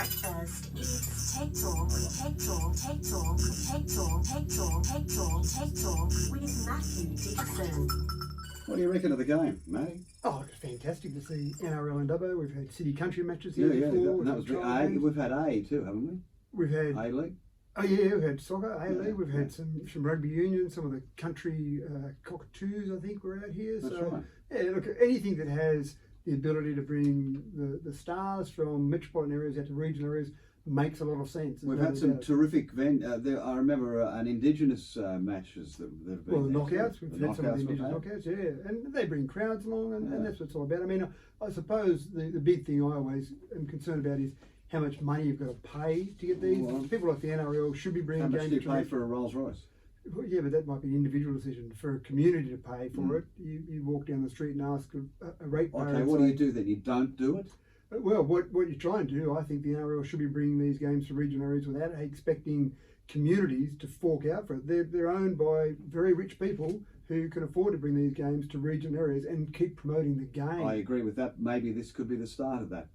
breakfast. It's Tech Talk with Matthew Dixon. What do you reckon of the game, Matty? Oh, it's fantastic to see NRL and Dubbo. We've had City Country matches here Yeah, before. that was we've had A too, haven't we? We've had A-League. Oh yeah, we've had soccer, A-League. Yeah, We've had some rugby union. Some of the country cockatoos, I think, were out here. That's so right. yeah, look, anything that has the ability to bring the stars from metropolitan areas out to regional areas makes a lot of sense. We've had some terrific I remember an Indigenous matches that have been. Well, the knockouts. We've had some of the we've Indigenous had. knockouts, yeah, and they bring crowds along, and Yeah. that's what it's all about. I mean, I suppose the big thing I always am concerned about is how much money you've got to pay to get these. Well, People like the NRL should be bringing How much games do you to pay for a Rolls Royce? Well, yeah, but that might be an individual decision. For a community to pay for Mm. it, you walk down the street and ask a ratepayer. Okay, and what do say, you do then? You don't do it? Well, what you try and do, I think the NRL should be bringing these games to regional areas without expecting communities to fork out for it. They're owned by very rich people who can afford to bring these games to regional areas and keep promoting the game. I agree with that. Maybe this could be the start of that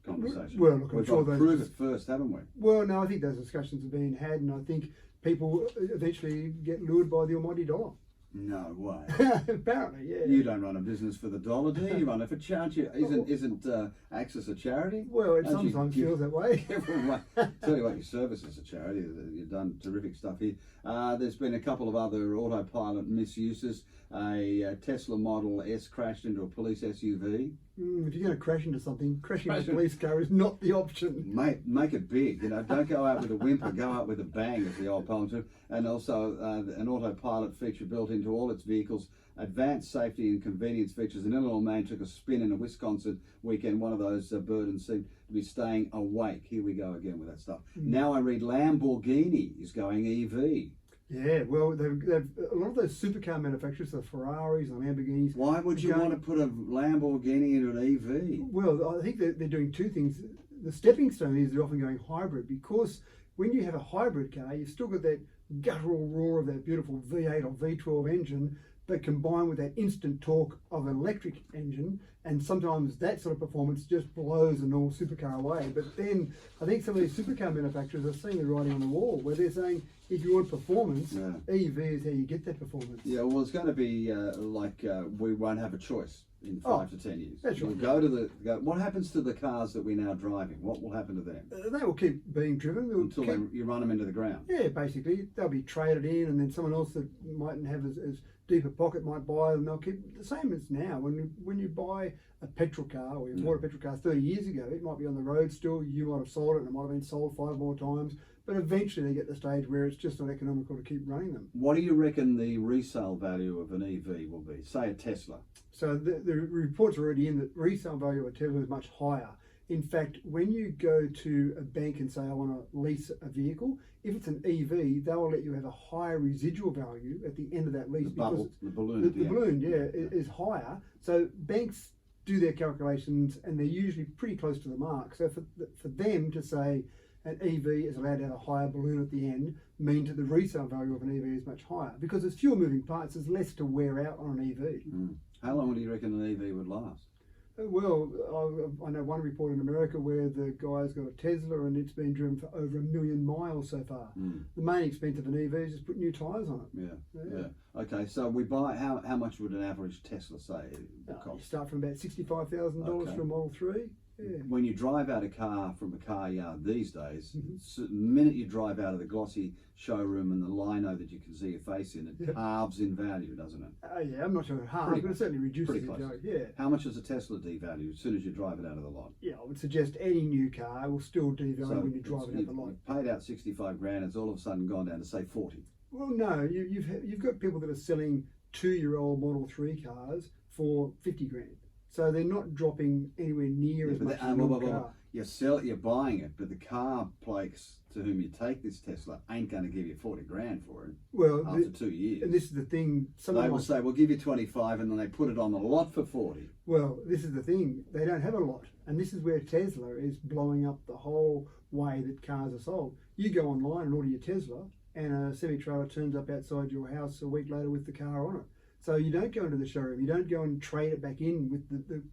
conversation. Well, look, I'm We've sure got to those prove it first, haven't we? Well, no, I think those discussions are being had, and I think people eventually get lured by the almighty dollar. No way. Apparently, yeah. You don't run a business for the dollar, do you? You run it for charity. Isn't Access a charity? Well, it Don't you sometimes give feels that way. everyone tell you what, your service is a charity. You've done terrific stuff here. There's been a couple of other Autopilot misuses. A Tesla Model S crashed into a police SUV. If you're going to crash into something, crashing into a police car is not the option. Make it big, don't go out with a whimper, go out with a bang, as the old poem said. And also an autopilot feature built into all its vehicles, advanced safety and convenience features. An Illinois man took a spin in a Wisconsin weekend. One of those burdens seemed to be staying awake. Here we go again with that stuff. Now I read Lamborghini is going EV. Yeah, well, they've a lot of those supercar manufacturers, the Ferraris and Lamborghinis. Why would you want to put a Lamborghini into an EV? Well, I think they're doing two things. The stepping stone is they're often going hybrid, because when you have a hybrid car, you've still got that guttural roar of that beautiful V8 or V12 engine, but combined with that instant torque of an electric engine, and sometimes that sort of performance just blows a normal supercar away. But then I think some of these supercar manufacturers are seeing the writing on the wall, where they're saying if you want performance, EV is how you get that performance. Yeah, well, it's going to be we won't have a choice in 5 to 10 years. That's right. We'll go. What happens to the cars that we're now driving? What will happen to them? They will keep being driven. Until you run them into the ground. Yeah, basically. They'll be traded in, and then someone else that mightn't have as deep a pocket might buy them. They'll keep the same as now. When you buy a petrol car, or you bought a petrol car 30 years ago, it might be on the road still. You might have sold it, and it might have been sold 5 more times. But eventually they get to the stage where it's just not economical to keep running them. What do you reckon the resale value of an EV will be? Say a Tesla. So the reports are already in that resale value of a Tesla is much higher. In fact, when you go to a bank and say, I want to lease a vehicle, if it's an EV, they will let you have a higher residual value at the end of that lease. The balloon. The balloon, is higher. So banks do their calculations, and they're usually pretty close to the mark. So for them to say an EV is allowed to have a higher balloon at the end means that the resale value of an EV is much higher, because there's fewer moving parts, there's less to wear out on an EV. How long do you reckon an EV would last? Well, I know one report in America where the guy's got a Tesla and it's been driven for over 1 million miles so far. The main expense of an EV is just put new tyres on it. Yeah. Okay, so we buy, how much would an average Tesla say cost? You start from about $65,000 for a Model 3. Yeah. When you drive out a car from a car yard these days, the minute you drive out of the glossy showroom and the lino that you can see your face in, it halves in value, doesn't it? Yeah, I'm not sure it halves, but it certainly reduces Pretty close. Yeah. How much does a Tesla devalue as soon as you drive it out of the lot? Yeah, I would suggest any new car will still devalue when you drive it out the lot. Paid out 65 grand, it's all of a sudden gone down to say 40. Well, no, you've got people that are selling 2-year-old Model 3 cars for 50 grand. So they're not dropping anywhere near as much as a new car. You're buying it, but the car place to whom you take this Tesla ain't going to give you 40 grand for it. Well, after 2 years. And this is the thing. They will say, we'll give you 25, and then they put it on the lot for 40. Well, this is the thing. They don't have a lot. And this is where Tesla is blowing up the whole way that cars are sold. You go online and order your Tesla, and a semi-trailer turns up outside your house a week later with the car on it. So you don't go into the showroom, you don't go and trade it back in with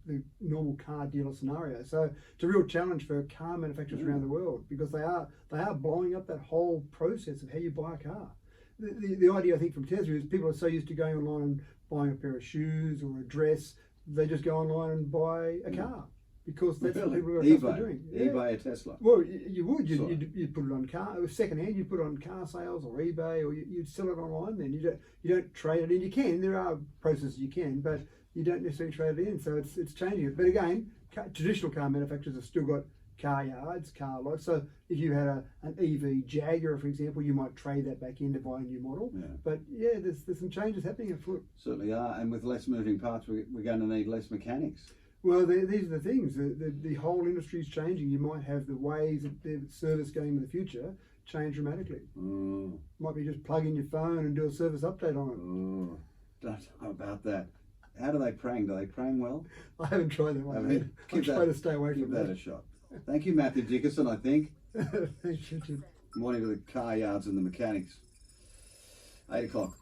the normal car dealer scenario. So it's a real challenge for car manufacturers around the world, because they are blowing up that whole process of how you buy a car. The idea, I think, from Tesla is people are so used to going online and buying a pair of shoes or a dress, they just go online and buy a car, because that's what people are accustomed to doing. eBay a Tesla. Well, you would. You'd put it on car, second hand. You'd put it on car sales or eBay, or you'd sell it online. Then you don't trade it in. You can. There are processes you can, but you don't necessarily trade it in. So it's changing it. But again, traditional car manufacturers have still got car yards, car lots. So if you had an EV Jaguar, for example, you might trade that back in to buy a new model. Yeah. But yeah, there's some changes happening afoot. Certainly are, and with less moving parts, we're going to need less mechanics. Well, these are the things. The whole industry is changing. You might have the ways that the service going in the future change dramatically. Might be just plug in your phone and do a service update on it. Don't know about that. How do they prang? Do they prang well? I haven't tried that one. I try to stay away give from that a shot. Thank you, Matthew Dickerson, I think. Thanks, Richard. Morning to the car yards and the mechanics. 8 o'clock.